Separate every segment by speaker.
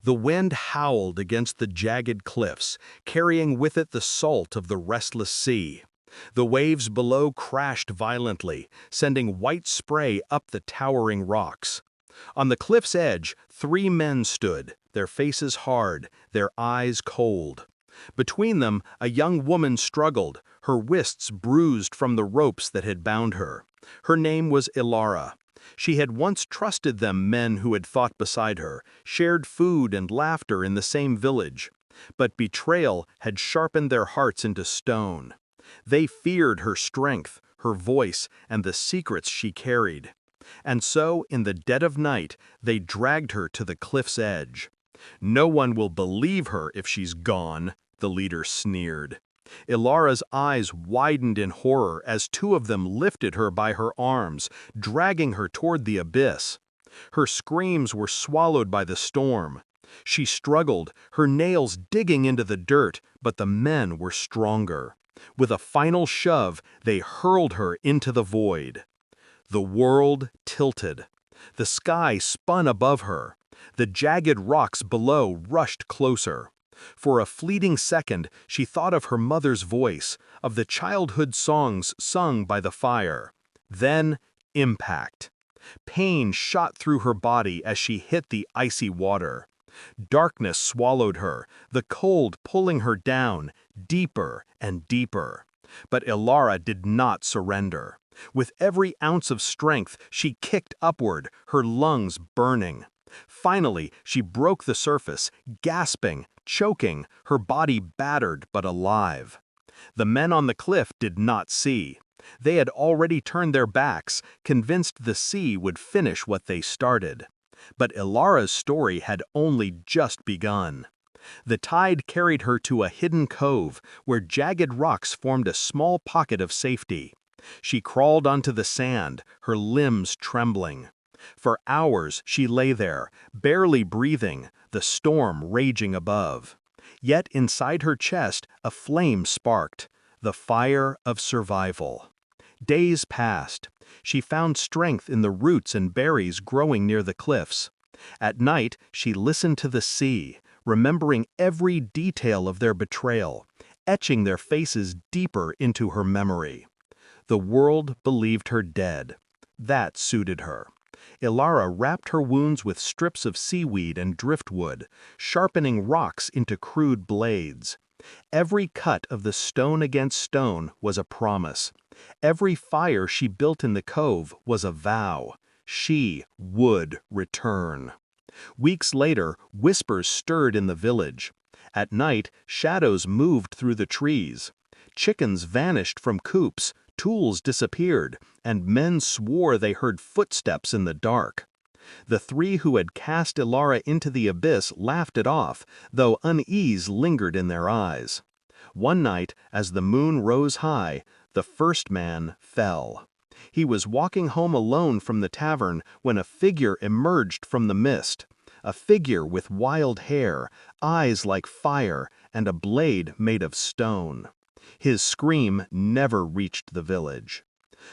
Speaker 1: The wind howled against the jagged cliffs, carrying with it the salt of the restless sea. The waves below crashed violently, sending white spray up the towering rocks. On the cliff's edge, 3 men stood, their faces hard, their eyes cold. Between them, a young woman struggled, her wrists bruised from the ropes that had bound her. Her name was Elara. She had once trusted them men who had fought beside her, shared food and laughter in the same village. But betrayal had sharpened their hearts into stone. They feared her strength, her voice, and the secrets she carried. And so, in the dead of night, they dragged her to the cliff's edge. "No one will believe her if she's gone," the leader sneered. Elara's eyes widened in horror as 2 of them lifted her by her arms, dragging her toward the abyss. Her screams were swallowed by the storm. She struggled, her nails digging into the dirt, but the men were stronger. With a final shove, they hurled her into the void. The world tilted. The sky spun above her. The jagged rocks below rushed closer. For a fleeting second, she thought of her mother's voice, of the childhood songs sung by the fire. Then, impact. Pain shot through her body as she hit the icy water. Darkness swallowed her, the cold pulling her down, deeper and deeper. But Elara did not surrender. With every ounce of strength, she kicked upward, her lungs burning. Finally, she broke the surface, gasping, choking, her body battered but alive. The men on the cliff did not see. They had already turned their backs, convinced the sea would finish what they started. But Elara's story had only just begun. The tide carried her to a hidden cove, where jagged rocks formed a small pocket of safety. She crawled onto the sand, her limbs trembling. For hours she lay there, barely breathing, the storm raging above. Yet inside her chest a flame sparked, the fire of survival. Days passed. She found strength in the roots and berries growing near the cliffs. At night she listened to the sea, remembering every detail of their betrayal, etching their faces deeper into her memory. The world believed her dead. That suited her. Elara wrapped her wounds with strips of seaweed and driftwood, sharpening rocks into crude blades. Every cut of the stone against stone was a promise. Every fire she built in the cove was a vow. She would return. Weeks later, whispers stirred in the village. At night, shadows moved through the trees. Chickens vanished from coops, tools disappeared, and men swore they heard footsteps in the dark. The 3 who had cast Elara into the abyss laughed it off, though unease lingered in their eyes. One night, as the moon rose high, the first man fell. He was walking home alone from the tavern when a figure emerged from the mist. A figure with wild hair, eyes like fire, and a blade made of stone. His scream never reached the village.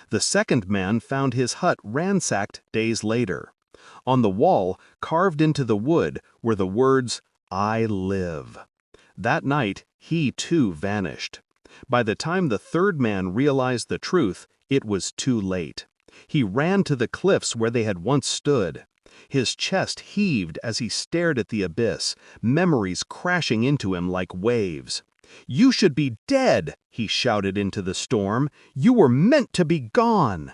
Speaker 1: The second man found his hut ransacked days later. On the wall, carved into the wood, were the words, "I live." That night, he too vanished. By the time the third man realized the truth, it was too late. He ran to the cliffs where they had once stood. His chest heaved as he stared at the abyss, memories crashing into him like waves. "You should be dead," he shouted into the storm. "You were meant to be gone."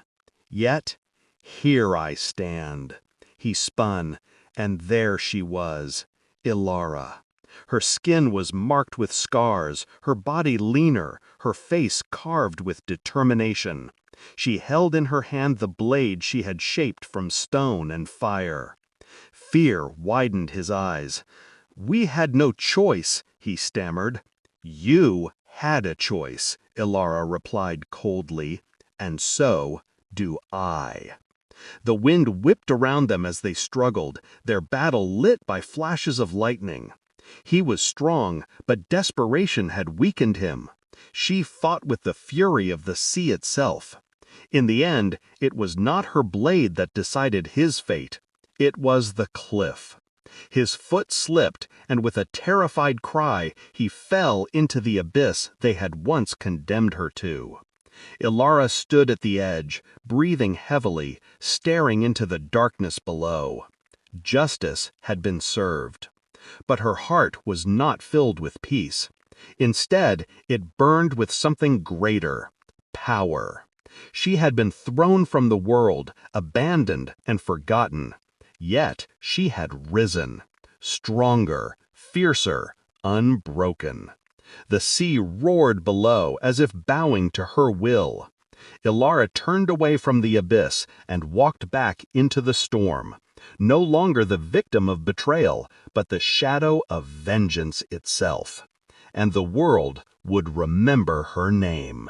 Speaker 1: Yet, here I stand. He spun, and there she was, Elara. Her skin was marked with scars, her body leaner, her face carved with determination. She held in her hand the blade she had shaped from stone and fire. Fear widened his eyes. "We had no choice," he stammered. "You had a choice," Elara replied coldly, "and so do I." The wind whipped around them as they struggled, their battle lit by flashes of lightning. He was strong, but desperation had weakened him. She fought with the fury of the sea itself. In the end, it was not her blade that decided his fate. It was the cliff. His foot slipped, and with a terrified cry, he fell into the abyss they had once condemned her to. Elara stood at the edge, breathing heavily, staring into the darkness below. Justice had been served. But her heart was not filled with peace. Instead, it burned with something greater: power. She had been thrown from the world, abandoned and forgotten. Yet she had risen, stronger, fiercer, unbroken. The sea roared below as if bowing to her will. Elara turned away from the abyss and walked back into the storm, no longer the victim of betrayal, but the shadow of vengeance itself. And the world would remember her name.